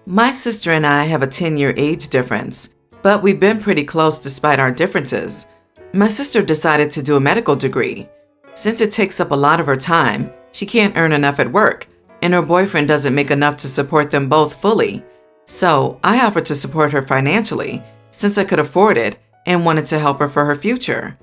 My sister and I have a 10-year age difference, but we've been pretty close despite our differences. My sister decided to do a medical degree. Since it takes up a lot of her time, she can't earn enough at work, and her boyfriend doesn't make enough to support them both fully. So I offered to support her financially, since I could afford it and wanted to help her for her future.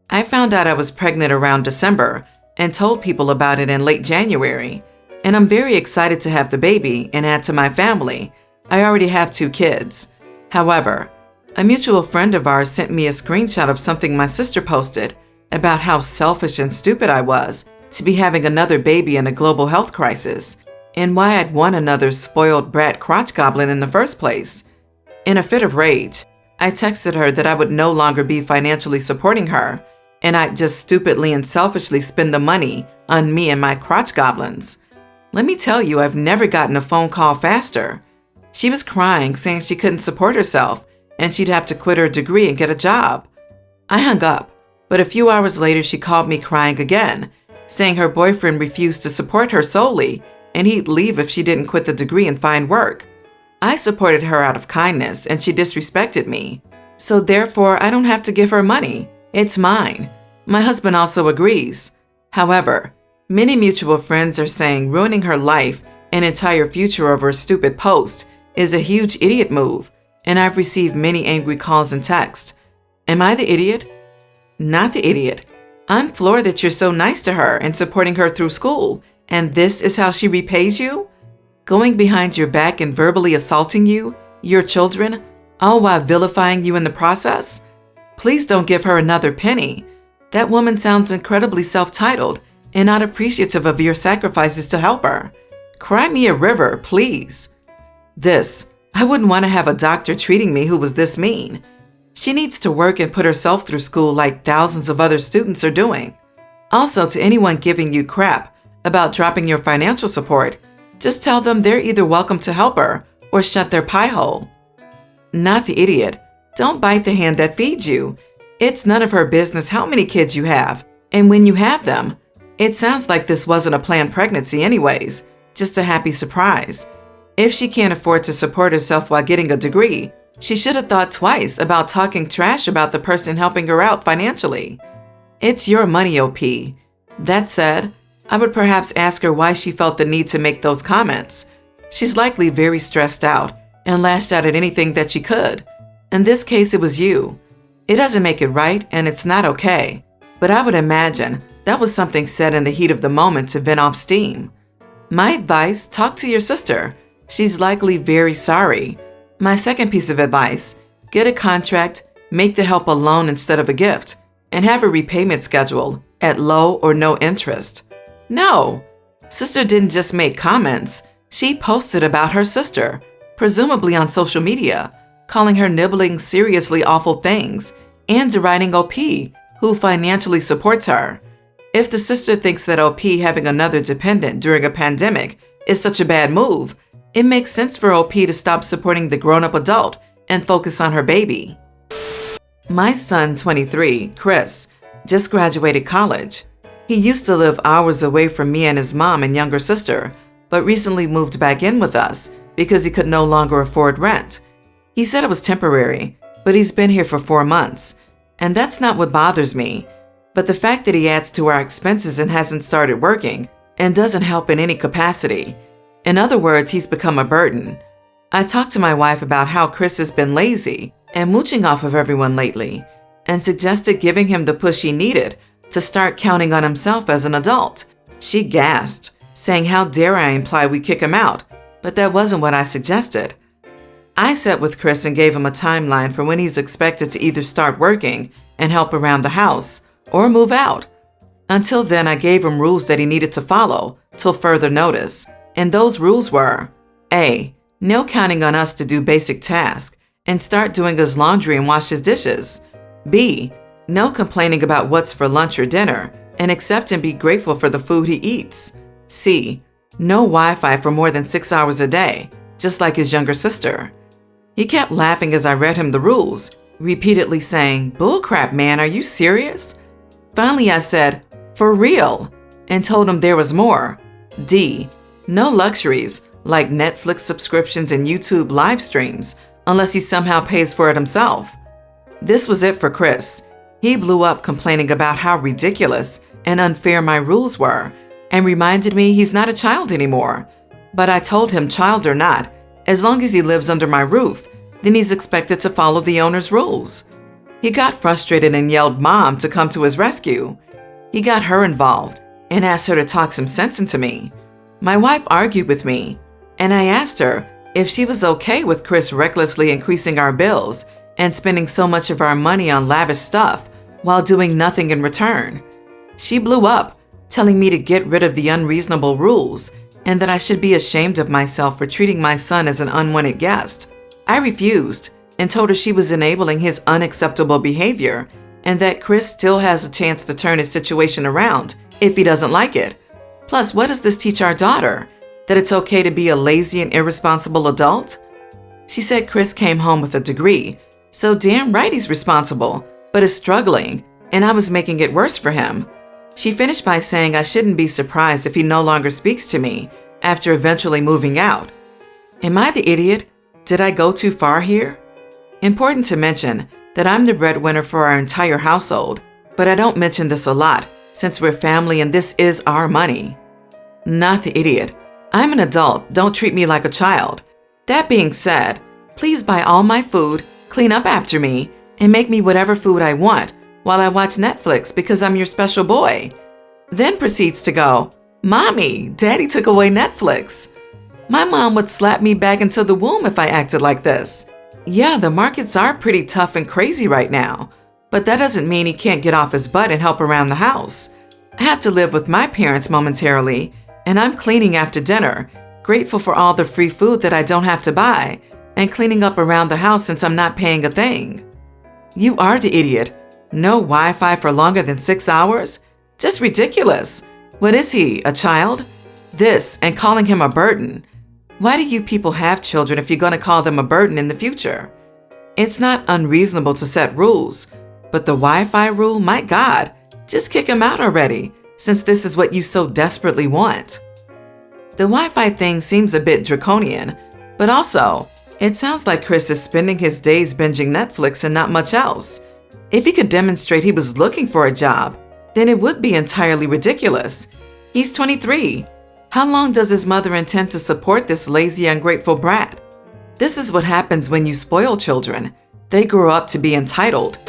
I found out I was pregnant around December and told people about it in late January, and I'm very excited to have the baby and add to my family. I already have 2 kids. However, a mutual friend of ours sent me a screenshot of something my sister posted about how selfish and stupid I was to be having another baby in a global health crisis, and why I'd want another spoiled brat crotch goblin in the first place. In a fit of rage, I texted her that I would no longer be financially supporting her, and I'd just stupidly and selfishly spend the money on me and my crotch goblins. Let me tell you, I've never gotten a phone call faster. She was crying, saying she couldn't support herself and she'd have to quit her degree and get a job. I hung up, but a few hours later she called me crying again, saying her boyfriend refused to support her solely and he'd leave if she didn't quit the degree and find work. I supported her out of kindness and she disrespected me. So therefore, I don't have to give her money. It's mine. My husband also agrees. However, many mutual friends are saying ruining her life and entire future over a stupid post is a huge idiot move, and I've received many angry calls and texts. Am I the idiot? Not the idiot. I'm floored that you're so nice to her and supporting her through school, and this is how she repays you? Going behind your back and verbally assaulting you, your children, all while vilifying you in the process? Please don't give her another penny. That woman sounds incredibly self-titled and not appreciative of your sacrifices to help her. Cry me a river, please. I wouldn't want to have a doctor treating me who was this mean. She needs to work and put herself through school like thousands of other students are doing. Also, to anyone giving you crap about dropping your financial support, just tell them they're either welcome to help her or shut their pie hole. Not the idiot. Don't bite the hand that feeds you. It's none of her business how many kids you have, and when you have them. It sounds like this wasn't a planned pregnancy anyways, just a happy surprise. If she can't afford to support herself while getting a degree, she should have thought twice about talking trash about the person helping her out financially. It's your money, OP. That said, I would perhaps ask her why she felt the need to make those comments. She's likely very stressed out and lashed out at anything that she could. In this case, it was you. It doesn't make it right, and it's not okay. But I would imagine that was something said in the heat of the moment to vent off steam. My advice, talk to your sister. She's likely very sorry. My second piece of advice, get a contract, make the help a loan instead of a gift, and have a repayment schedule at low or no interest. No, sister didn't just make comments. She posted about her sister, presumably on social media, calling her nibbling seriously awful things, and deriding OP, who financially supports her. If the sister thinks that OP having another dependent during a pandemic is such a bad move, it makes sense for OP to stop supporting the grown-up adult and focus on her baby. My son, 23, Chris, just graduated college. He used to live hours away from me and his mom and younger sister, but recently moved back in with us because he could no longer afford rent. He said it was temporary, but he's been here for 4 months, and that's not what bothers me. But the fact that he adds to our expenses and hasn't started working and doesn't help in any capacity. In other words, he's become a burden. I talked to my wife about how Chris has been lazy and mooching off of everyone lately, and suggested giving him the push he needed to start counting on himself as an adult. She gasped, saying how dare I imply we kick him out, but that wasn't what I suggested. I sat with Chris and gave him a timeline for when he's expected to either start working and help around the house or move out. Until then, I gave him rules that he needed to follow till further notice. And those rules were: A, no counting on us to do basic tasks and start doing his laundry and wash his dishes. B, no complaining about what's for lunch or dinner and accept and be grateful for the food he eats. C, no Wi-Fi for more than 6 hours a day, just like his younger sister. He kept laughing as I read him the rules, repeatedly saying, "Bullcrap, man, are you serious?" Finally, I said, "For real," and told him there was more. D, no luxuries, like Netflix subscriptions and YouTube live streams, unless he somehow pays for it himself. This was it for Chris. He blew up complaining about how ridiculous and unfair my rules were and reminded me he's not a child anymore. But I told him, child or not, as long as he lives under my roof, then he's expected to follow the owner's rules. He got frustrated and yelled Mom to come to his rescue. He got her involved and asked her to talk some sense into me. My wife argued with me, and I asked her if she was okay with Chris recklessly increasing our bills and spending so much of our money on lavish stuff while doing nothing in return. She blew up, telling me to get rid of the unreasonable rules and that I should be ashamed of myself for treating my son as an unwanted guest. I refused and told her she was enabling his unacceptable behavior and that Chris still has a chance to turn his situation around if he doesn't like it. Plus, what does this teach our daughter? That it's okay to be a lazy and irresponsible adult? She said Chris came home with a degree, so damn right he's responsible, but is struggling, and I was making it worse for him. She finished by saying I shouldn't be surprised if he no longer speaks to me after eventually moving out. Am I the idiot? Did I go too far here? Important to mention that I'm the breadwinner for our entire household, but I don't mention this a lot since we're family and this is our money. Not the idiot. I'm an adult, don't treat me like a child. That being said, please buy all my food, clean up after me, and make me whatever food I want while I watch Netflix because I'm your special boy. Then proceeds to go, Mommy, Daddy took away Netflix. My mom would slap me back into the womb if I acted like this. Yeah, the markets are pretty tough and crazy right now, but that doesn't mean he can't get off his butt and help around the house. I have to live with my parents momentarily, and I'm cleaning after dinner, grateful for all the free food that I don't have to buy, and cleaning up around the house since I'm not paying a thing. You are the idiot. No Wi-Fi for longer than 6 hours? Just ridiculous. What is he, a child? This, and calling him a burden. Why do you people have children if you're going to call them a burden in the future? It's not unreasonable to set rules, but the Wi-Fi rule, my God, just kick him out already, since this is what you so desperately want. The Wi-Fi thing seems a bit draconian, but also, it sounds like Chris is spending his days binging Netflix and not much else. If he could demonstrate he was looking for a job, then it would be entirely ridiculous. He's 23. How long does his mother intend to support this lazy, ungrateful brat? This is what happens when you spoil children. They grow up to be entitled.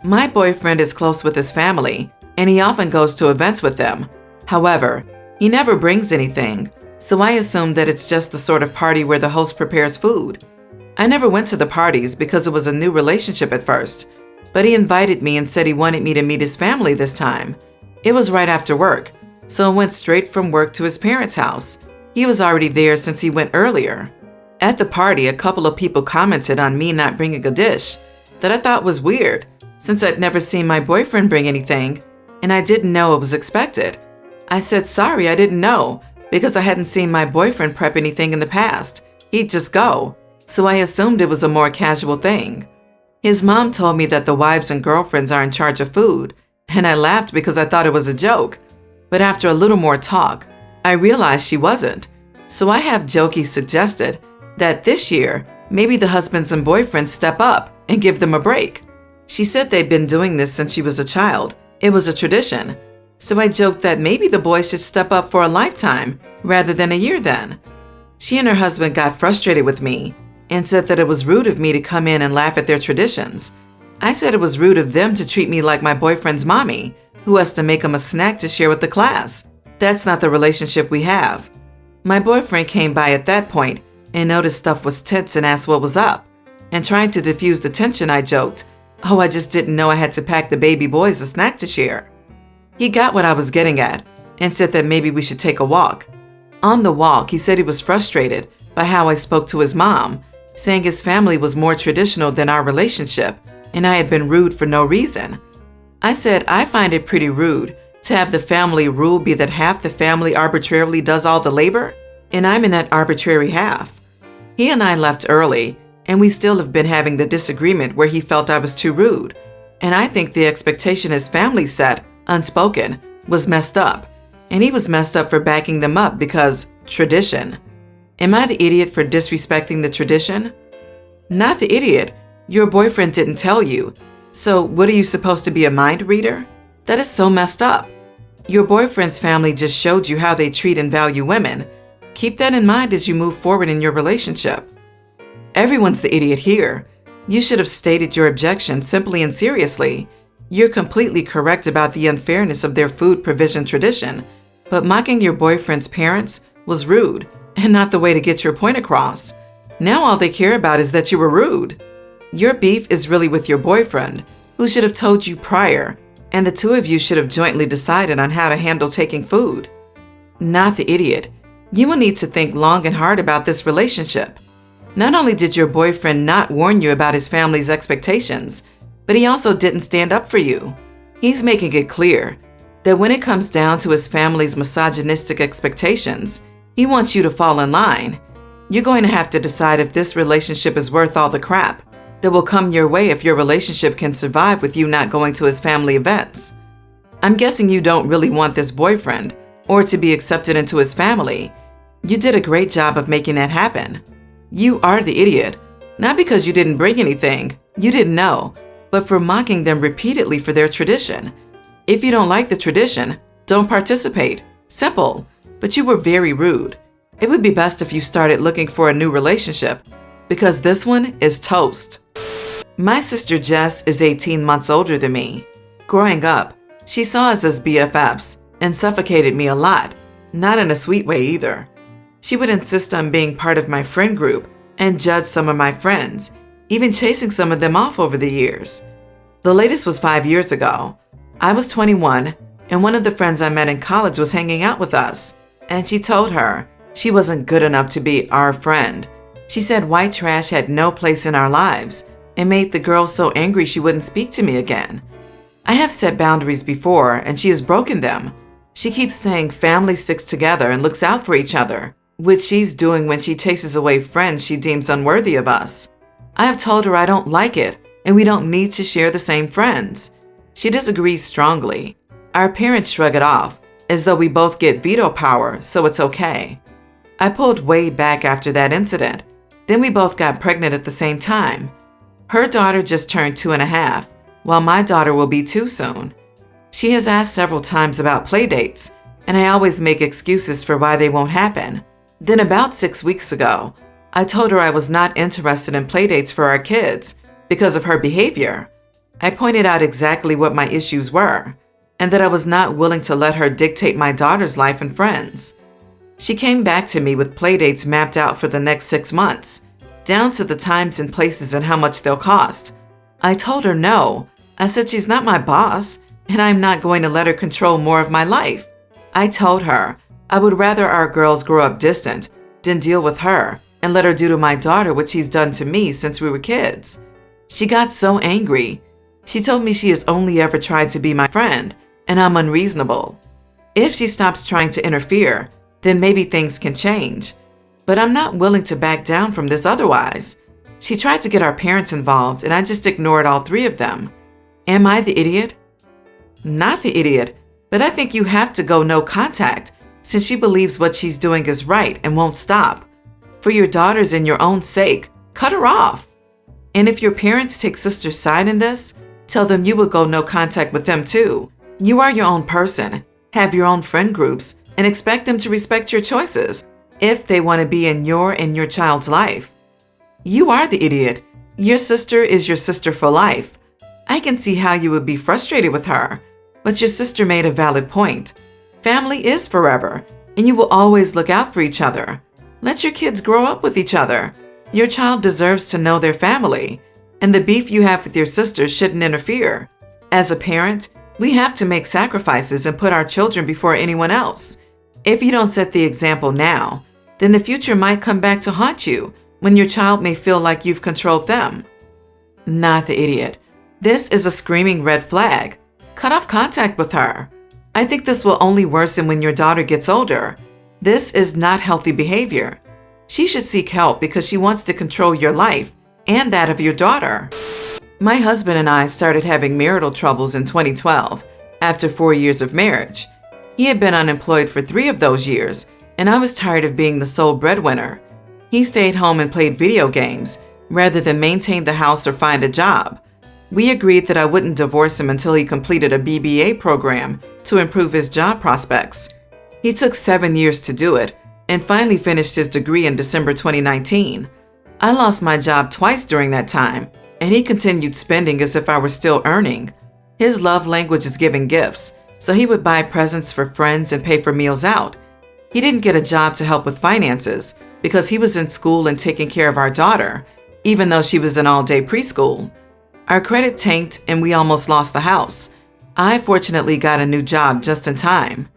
My boyfriend is close with his family, and he often goes to events with them. However, he never brings anything, so I assume that it's just the sort of party where the host prepares food. I never went to the parties because it was a new relationship at first, but he invited me and said he wanted me to meet his family this time. It was right after work, so I went straight from work to his parents' house. He was already there since he went earlier. At the party, a couple of people commented on me not bringing a dish that I thought was weird, since I'd never seen my boyfriend bring anything, and I didn't know it was expected. I said sorry, I didn't know, because I hadn't seen my boyfriend prep anything in the past. He'd just go, so I assumed it was a more casual thing. His mom told me that the wives and girlfriends are in charge of food, and I laughed because I thought it was a joke. But after a little more talk, I realized she wasn't. So I have jokey suggested that this year, maybe the husbands and boyfriends step up and give them a break. She said they'd been doing this since she was a child. It was a tradition. So I joked that maybe the boys should step up for a lifetime rather than a year then. She and her husband got frustrated with me and said that it was rude of me to come in and laugh at their traditions. I said it was rude of them to treat me like my boyfriend's mommy, who has to make him a snack to share with the class. That's not the relationship we have. My boyfriend came by at that point and noticed stuff was tense and asked what was up. And trying to diffuse the tension, I joked, "Oh, I just didn't know I had to pack the baby boys a snack to share." He got what I was getting at and said that maybe we should take a walk. On the walk, he said he was frustrated by how I spoke to his mom, saying his family was more traditional than our relationship, and I had been rude for no reason. I said I find it pretty rude to have the family rule be that half the family arbitrarily does all the labor, and I'm in that arbitrary half. He and I left early, and we still have been having the disagreement where he felt I was too rude, and I think the expectation his family set, unspoken, was messed up, and he was messed up for backing them up because tradition. Am I the idiot for disrespecting the tradition? Not the idiot. Your boyfriend didn't tell you. So what are you supposed to be, a mind reader? That is so messed up. Your boyfriend's family just showed you how they treat and value women. Keep that in mind as you move forward in your relationship. Everyone's the idiot here. You should have stated your objection simply and seriously. You're completely correct about the unfairness of their food provision tradition, but mocking your boyfriend's parents was rude and not the way to get your point across. Now all they care about is that you were rude. Your beef is really with your boyfriend, who should have told you prior, and the two of you should have jointly decided on how to handle taking food. Not the idiot. You will need to think long and hard about this relationship. Not only did your boyfriend not warn you about his family's expectations, but he also didn't stand up for you. He's making it clear that when it comes down to his family's misogynistic expectations, he wants you to fall in line. You're going to have to decide if this relationship is worth all the crap that will come your way if your relationship can survive with you not going to his family events. I'm guessing you don't really want this boyfriend or to be accepted into his family. You did a great job of making that happen. You are the idiot, not because you didn't bring anything, you didn't know, but for mocking them repeatedly for their tradition. If you don't like the tradition, don't participate. Simple. But you were very rude. It would be best if you started looking for a new relationship, because this one is toast. My sister Jess is 18 months older than me. Growing up, she saw us as BFFs and suffocated me a lot, not in a sweet way either. She would insist on being part of my friend group and judge some of my friends, even chasing some of them off over the years. The latest was 5 years ago. I was 21, and one of the friends I met in college was hanging out with us, and she told her she wasn't good enough to be our friend. She said white trash had no place in our lives and made the girl so angry she wouldn't speak to me again. I have set boundaries before, and she has broken them. She keeps saying family sticks together and looks out for each other, which she's doing when she chases away friends she deems unworthy of us. I have told her I don't like it, and we don't need to share the same friends. She disagrees strongly. Our parents shrug it off, as though we both get veto power, so it's okay. I pulled way back after that incident. Then we both got pregnant at the same time. Her daughter just turned 2.5, while my daughter will be 2 soon. She has asked several times about play dates, and I always make excuses for why they won't happen. Then about 6 weeks ago, I told her I was not interested in play dates for our kids because of her behavior. I pointed out exactly what my issues were, and that I was not willing to let her dictate my daughter's life and friends. She came back to me with play dates mapped out for the next 6 months, down to the times and places and how much they'll cost. I told her no. I said she's not my boss, and I'm not going to let her control more of my life. I told her I would rather our girls grow up distant than deal with her and let her do to my daughter what she's done to me since we were kids. She got so angry. She told me she has only ever tried to be my friend, and I'm unreasonable. If she stops trying to interfere, then maybe things can change. But I'm not willing to back down from this otherwise. She tried to get our parents involved, and I just ignored all 3 of them. Am I the idiot? Not the idiot, but I think you have to go no contact since she believes what she's doing is right and won't stop. For your daughter's and your own sake, cut her off. And if your parents take sister's side in this, tell them you will go no contact with them too. You are your own person, have your own friend groups, and expect them to respect your choices if they want to be in your and your child's life. You are the idiot. Your sister is your sister for life. I can see how you would be frustrated with her, but your sister made a valid point. Family is forever, and you will always look out for each other. Let your kids grow up with each other. Your child deserves to know their family, and the beef you have with your sister shouldn't interfere. As a parent, we have to make sacrifices and put our children before anyone else. If you don't set the example now, then the future might come back to haunt you when your child may feel like you've controlled them. Not the idiot. This is a screaming red flag. Cut off contact with her. I think this will only worsen when your daughter gets older. This is not healthy behavior. She should seek help because she wants to control your life and that of your daughter. My husband and I started having marital troubles in 2012 after 4 years of marriage. He had been unemployed for 3 of those years, and I was tired of being the sole breadwinner. He stayed home and played video games rather than maintain the house or find a job. We agreed that I wouldn't divorce him until he completed a BBA program to improve his job prospects. He took 7 years to do it and finally finished his degree in December 2019. I lost my job twice during that time, and he continued spending as if I were still earning. His love language is giving gifts, so he would buy presents for friends and pay for meals out. He didn't get a job to help with finances because he was in school and taking care of our daughter, even though she was in all-day preschool. Our credit tanked and we almost lost the house. I fortunately got a new job just in time.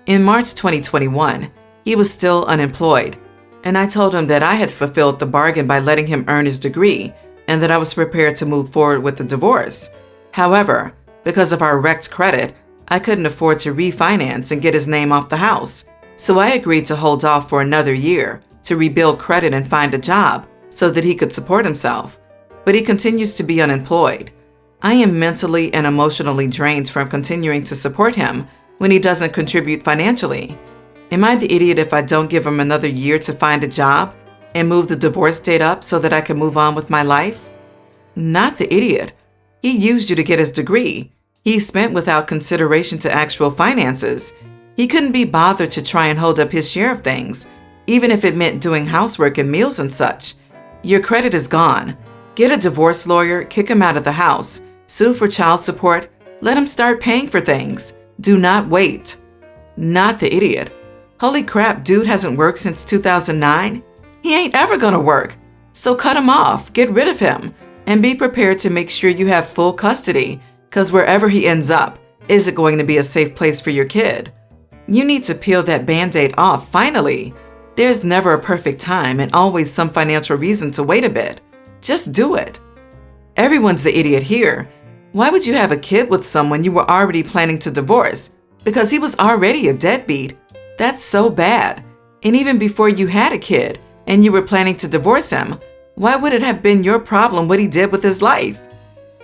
In March 2021, he was still unemployed, and I told him that I had fulfilled the bargain by letting him earn his degree and that I was prepared to move forward with the divorce. However, because of our wrecked credit, I couldn't afford to refinance and get his name off the house, so I agreed to hold off for another year to rebuild credit and find a job so that he could support himself. But he continues to be unemployed. I am mentally and emotionally drained from continuing to support him when he doesn't contribute financially. Am I the idiot if I don't give him another year to find a job and move the divorce date up so that I can move on with my life? Not the idiot. He used you to get his degree. He spent without consideration to actual finances. He couldn't be bothered to try and hold up his share of things, even if it meant doing housework and meals and such. Your credit is gone. Get a divorce lawyer, kick him out of the house, sue for child support, let him start paying for things. Do not wait. Not the idiot. Holy crap, dude hasn't worked since 2009? He ain't ever gonna work. So cut him off, get rid of him, and be prepared to make sure you have full custody, because wherever he ends up, is it going to be a safe place for your kid? You need to peel that Band-Aid off finally. There's never a perfect time and always some financial reason to wait a bit. Just do it. Everyone's the idiot here. Why would you have a kid with someone you were already planning to divorce? Because he was already a deadbeat. That's so bad. And even before you had a kid and you were planning to divorce him, why would it have been your problem what he did with his life?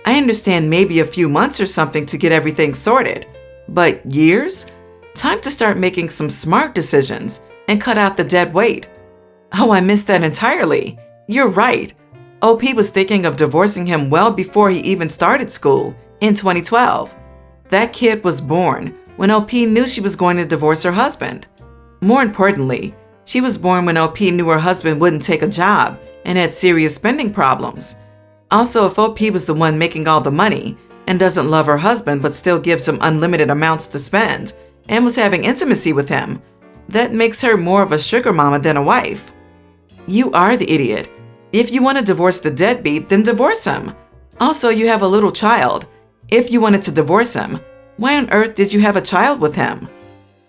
I understand maybe a few months or something to get everything sorted, but years? Time to start making some smart decisions and cut out the dead weight. Oh, I missed that entirely. You're right. OP was thinking of divorcing him well before he even started school in 2012. That kid was born when OP knew she was going to divorce her husband. More importantly, she was born when OP knew her husband wouldn't take a job and had serious spending problems. Also, if OP was the one making all the money and doesn't love her husband but still gives him unlimited amounts to spend and was having intimacy with him, that makes her more of a sugar mama than a wife. You are the idiot. If you want to divorce the deadbeat, then divorce him. Also, you have a little child. If you wanted to divorce him, why on earth did you have a child with him?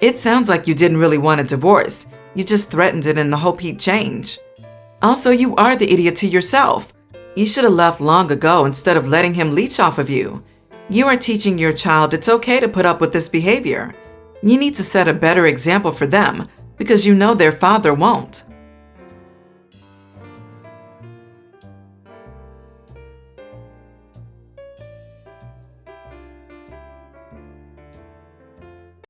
It sounds like you didn't really want a divorce. You just threatened it in the hope he'd change. Also, you are the idiot to yourself. You should have left long ago instead of letting him leech off of you. You are teaching your child it's okay to put up with this behavior. You need to set a better example for them because you know their father won't.